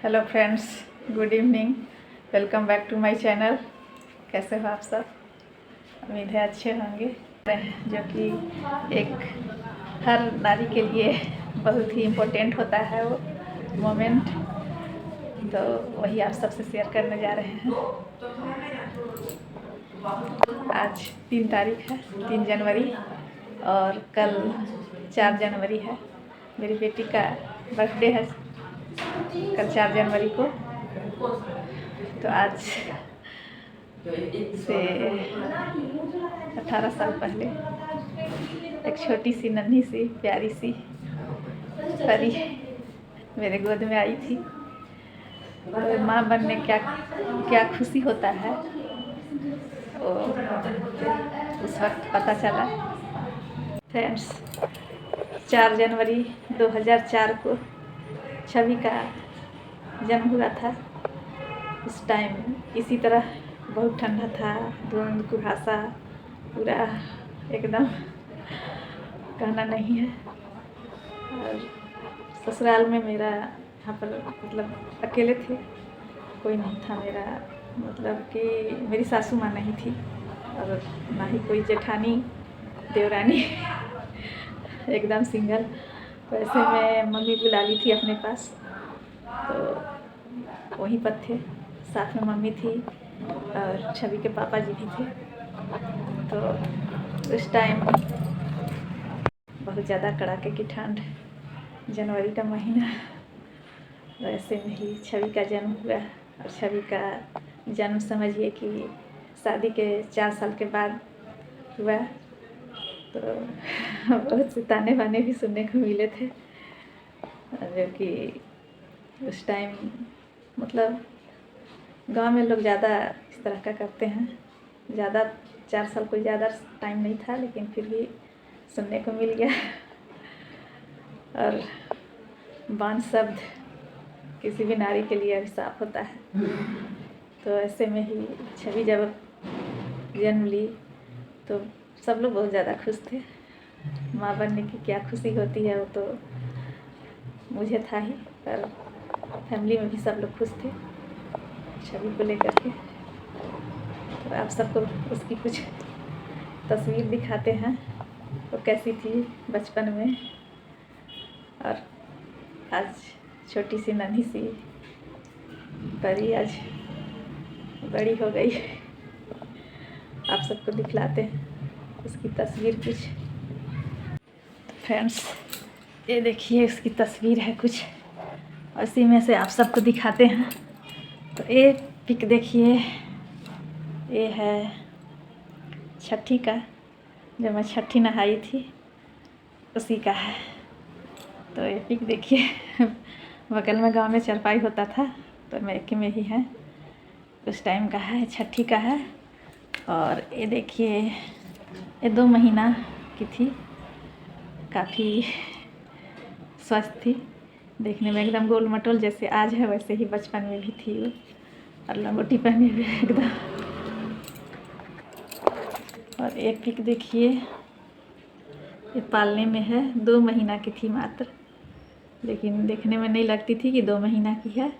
Hello friends, good evening. Welcome back to my channel. कैसे हो आप सब? उम्मीद है अच्छे होंगे। जो कि एक हर नारी के लिए बहुत ही इम्पोर्टेंट होता है वो मोमेंट, तो वही आप सबसे शेयर करने जा रहे हैं। आज 3 तारीख है, 3 जनवरी, और कल 4 जनवरी है। मेरी बेटी का बर्थडे है कल 4 जनवरी को। तो आज से 18 साल पहले एक छोटी सी नन्ही सी प्यारी सी परी मेरे गोद में आई थी। तो माँ बनने क्या क्या खुशी होता है वो उस वक्त पता चला। फ्रेंड्स, 4 जनवरी 2004 को छवि का जन्म हुआ था। उस टाइम इसी तरह बहुत ठंडा था, धुंध कुहासा पूरा एकदम कहना नहीं है। और ससुराल में मेरा यहाँ पर मतलब अकेले थे, कोई नहीं था मेरा, मतलब कि मेरी सासू माँ नहीं थी और ना ही कोई जेठानी देवरानी एकदम सिंगल। तो ऐसे में मम्मी बुला ली थी अपने पास, तो वहीं पर थे, साथ में मम्मी थी और छवि के पापा जी भी थे। तो उस टाइम बहुत ज़्यादा कड़ाके की ठंड, जनवरी का महीना, वैसे में ही छवि का जन्म हुआ। और छवि का जन्म समझिए कि शादी के 4 साल के बाद हुआ। तो बहुत से ताने बाने भी सुनने को मिले थे, जो कि उस टाइम मतलब गांव में लोग ज़्यादा इस तरह का करते हैं। ज़्यादा 4 साल कोई ज़्यादा टाइम नहीं था, लेकिन फिर भी सुनने को मिल गया। और बांझ शब्द किसी भी नारी के लिए अभिशाप होता है। तो ऐसे में ही छवि जब जन्म ली तो सब लोग बहुत ज़्यादा खुश थे। माँ बनने की क्या खुशी होती है वो तो मुझे था ही, पर फैमिली में भी सब लोग खुश थे छवि को लेकर के। तो आप सबको उसकी कुछ तस्वीर दिखाते हैं, वो कैसी थी बचपन में, और आज छोटी सी नन्ही सी परी आज बड़ी हो गई। आप सबको दिखलाते हैं उसकी तस्वीर कुछ। फ्रेंड्स, ये देखिए उसकी तस्वीर है कुछ, उसी में से आप सबको दिखाते हैं। तो ये पिक देखिए, ये है छठी का, जब मैं छठी नहाई थी उसी का है। तो ये पिक देखिए, बगल में गांव में चरपाई होता था, तो मैके में ही है, उस टाइम का है, छठी का है। और ये देखिए, ये 2 महीना की थी, काफ़ी स्वस्थ थी, देखने में एकदम गोल मटोल जैसे आज है वैसे ही बचपन में भी थी वो, और लंगोटी पहने हुए एकदम। और एक पिक देखिए, ये पालने में है, 2 महीना की थी मात्र, लेकिन देखने में नहीं लगती थी कि 2 महीना की है,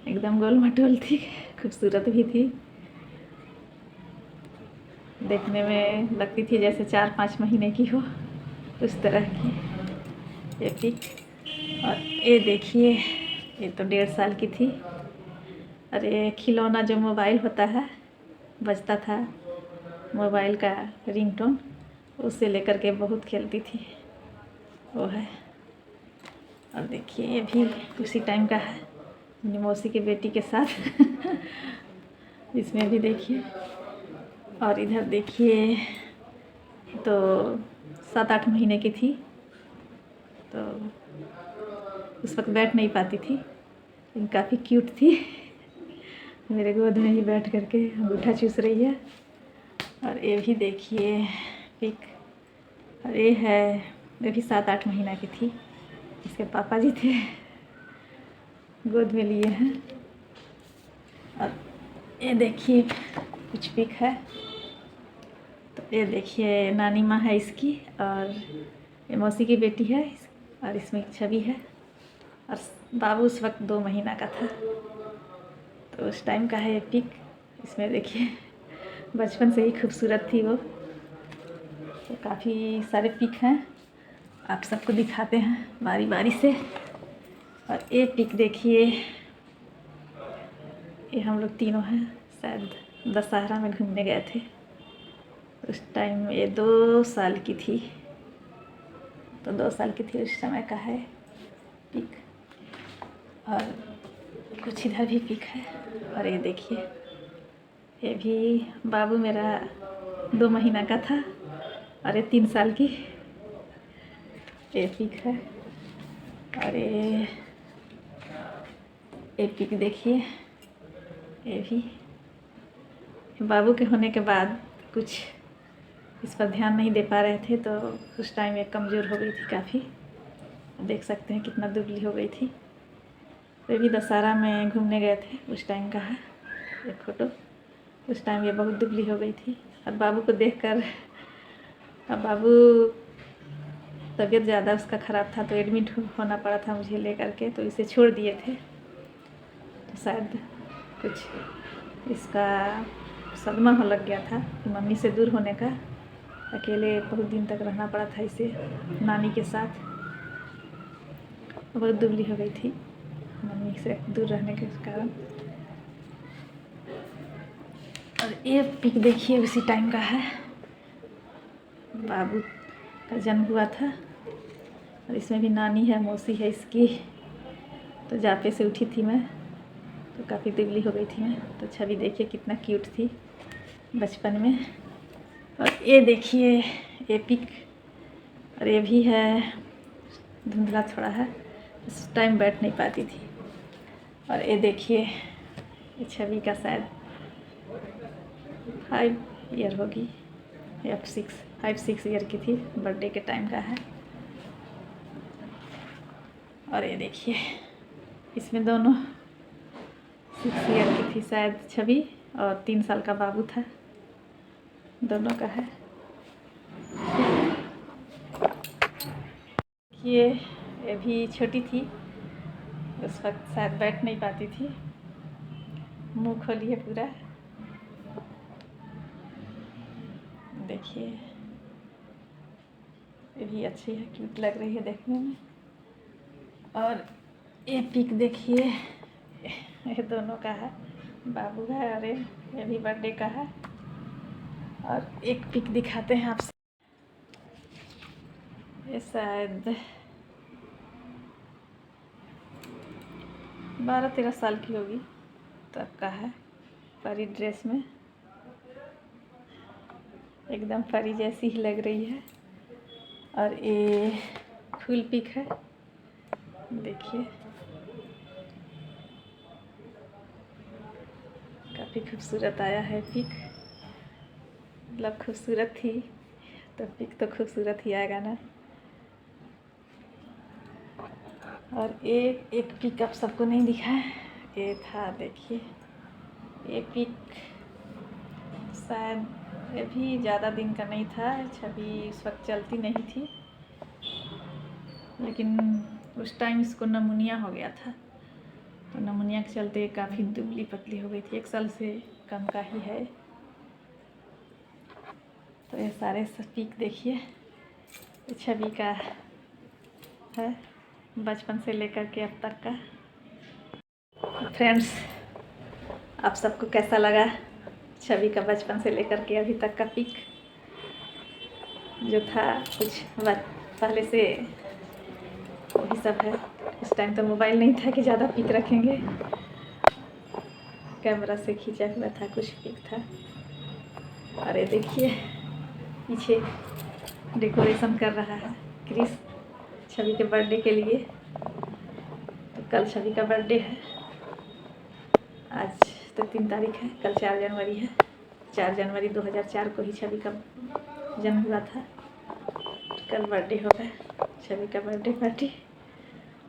एकदम गोल मटोल थी, खूबसूरत भी थी, देखने में लगती थी जैसे 4-5 महीने की हो, उस तरह की ये पिक। और ये देखिए, ये तो 1.5 साल की थी। और ये खिलौना जो मोबाइल होता है, बजता था मोबाइल का रिंगटोन, उसे लेकर के बहुत खेलती थी, वो है। और देखिए ये भी उसी टाइम का है, मौसी के बेटी के साथ इसमें भी देखिए। और इधर देखिए, तो 7-8 महीने की थी, तो उस वक्त बैठ नहीं पाती थी, लेकिन काफ़ी क्यूट थी, मेरे गोद में ही बैठ करके अंगूठा चूस रही है। और ये भी देखिए पिक, और ये है, ये भी 7-8 महीना की थी, इसके पापा जी थे, गोद में लिए हैं। और ये देखिए कुछ पिक है, तो ये देखिए नानी माँ है इसकी, और ये मौसी की बेटी है, और इसमें एक छवि है। और बाबू उस वक्त 2 महीना का था। तो उस टाइम का है ये पिक। इसमें देखिए बचपन से ही खूबसूरत थी वो। तो काफ़ी सारे पिक हैं, आप सबको दिखाते हैं बारी बारी से। और ये पिक देखिए, ये हम लोग तीनों हैं, शायद दशहरा में घूमने गए थे। उस टाइम ये 2 साल की थी, तो 2 साल की थी उस समय का है पिक। और कुछ इधर भी पिक है। और ये देखिए, ये भी बाबू मेरा 2 महीना का था और ये 3 साल की ये पिक है। और ये पिक देखिए, ये भी बाबू के होने के बाद कुछ इस पर ध्यान नहीं दे पा रहे थे, तो उस टाइम ये कमज़ोर हो गई थी काफ़ी। देख सकते हैं कितना दुबली हो गई थी। तो भी दशहरा में घूमने गए थे उस टाइम का है ये फ़ोटो। उस टाइम ये बहुत दुबली हो गई थी। और बाबू को देखकर, अब बाबू तबीयत ज़्यादा उसका ख़राब था तो एडमिट होना पड़ा था मुझे लेकर के, तो इसे छोड़ दिए थे। तो शायद कुछ इसका सदमा हो लग गया था कि मम्मी से दूर होने का। अकेले बहुत दिन तक रहना पड़ा था इसे नानी के साथ। बहुत दुबली हो गई थी मम्मी से दूर रहने के कारण। और ये पिक देखिए उसी टाइम का है, बाबू का जन्म हुआ था। और इसमें भी नानी है, मौसी है इसकी। तो जापे से उठी थी मैं, तो काफ़ी दुबली हो गई थी मैं। तो छवि देखिए कितना क्यूट थी बचपन में। और ये देखिए ये पिक, और ये भी है, धुंधला थोड़ा है, उस टाइम बैठ नहीं पाती थी। और ये देखिए ये छवि का शायद 5 ईयर होगी या 5-6 ईयर की थी, बर्थडे के टाइम का है। और ये देखिए इसमें दोनों 6 ईयर की थी शायद छवि, और 3 साल का बाबू था, दोनों का है। ये भी छोटी थी, उस वक्त शायद बैठ नहीं पाती थी। मुंह खोलिए पूरा, देखिए ये भी अच्छी है, क्यूट लग रही है देखने में। और ये पिक देखिए, ये दोनों का है, बाबू है और ये भी बर्थडे का है। और एक पिक दिखाते हैं आपसे, ये शायद 12-13 साल की होगी तब का है, परी ड्रेस में, एकदम परी जैसी ही लग रही है। और ये फुल पिक है, देखिए काफ़ी खूबसूरत आया है पिक। मतलब खूबसूरत थी तो पिक तो खूबसूरत ही आएगा ना। और एक पिक आप सबको नहीं दिखा है, ये था देखिए, ये पिक शायद ये भी ज़्यादा दिन का नहीं था, छवि उस वक्त चलती नहीं थी, लेकिन उस टाइम इसको नमूनिया हो गया था। तो नमूनिया के चलते काफ़ी दुबली पतली हो गई थी, 1 साल से कम का ही है। तो ये सारे पिक देखिए, छवि का है बचपन से लेकर के अब तक का। फ्रेंड्स, आप सबको कैसा लगा छवि का बचपन से लेकर के अभी तक का पिक? जो था कुछ पहले से वही सब है। इस टाइम तो मोबाइल नहीं था कि ज़्यादा पिक रखेंगे, कैमरा से खींचा हुआ था, कुछ पिक था। अरे देखिए पीछे डेकोरेशन कर रहा है क्रिस छवि के बर्थडे के लिए। तो कल छवि का बर्थडे है, आज तो 3 तारीख है, कल 4 जनवरी है। 4 जनवरी 2004 को ही छवि का जन्म हुआ था। कल बर्थडे होगा छवि का, बर्थडे पार्टी।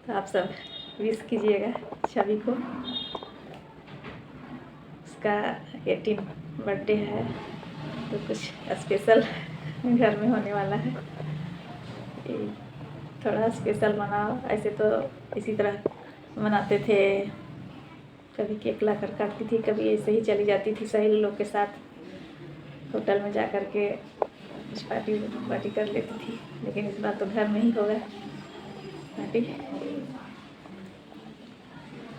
तो आप सब विश कीजिएगा छवि को, उसका 18 बर्थडे है, तो कुछ स्पेशल घर में होने वाला है। थोड़ा स्पेशल बनाओ। ऐसे तो इसी तरह मनाते थे, कभी केक ला कर काटती थी, कभी ऐसे ही चली जाती थी सहेली लोग के साथ होटल में जा कर के कुछ पार्टी कर लेती थी। लेकिन इस बार तो घर में ही होगा पार्टी।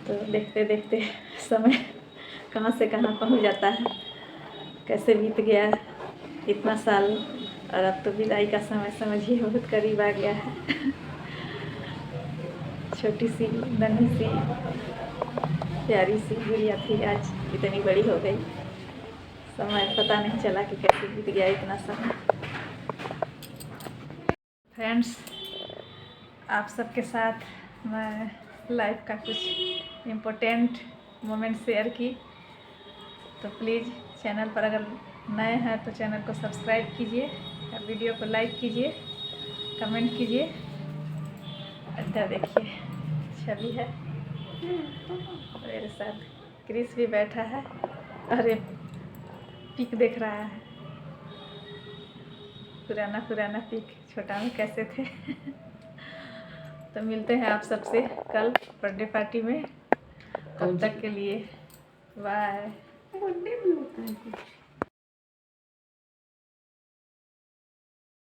तो देखते देखते समय कहाँ से कहाँ पहुँच जाता है, कैसे बीत गया इतना साल, और अब तो विदाई का समय समझिए बहुत करीब आ गया है। छोटी सी नन्ही सी प्यारी सी गुड़िया थी, आज इतनी बड़ी हो गई। समय पता नहीं चला कि कैसे बीत गया इतना समय। फ्रेंड्स, आप सबके साथ मैं लाइफ का कुछ इम्पोर्टेंट मोमेंट शेयर की, तो प्लीज़ चैनल पर अगर नए हैं तो चैनल को सब्सक्राइब कीजिए, वीडियो को लाइक कीजिए, कमेंट कीजिए। इधर देखिए छवि है मेरे साथ, क्रिस भी बैठा है और ये पिक देख रहा है, पुराना पिक छोटा में कैसे थे। तो मिलते हैं आप सबसे कल बर्थडे पार्टी में, तब तक के लिए बाय। बर्थडे भी होता है कुछ।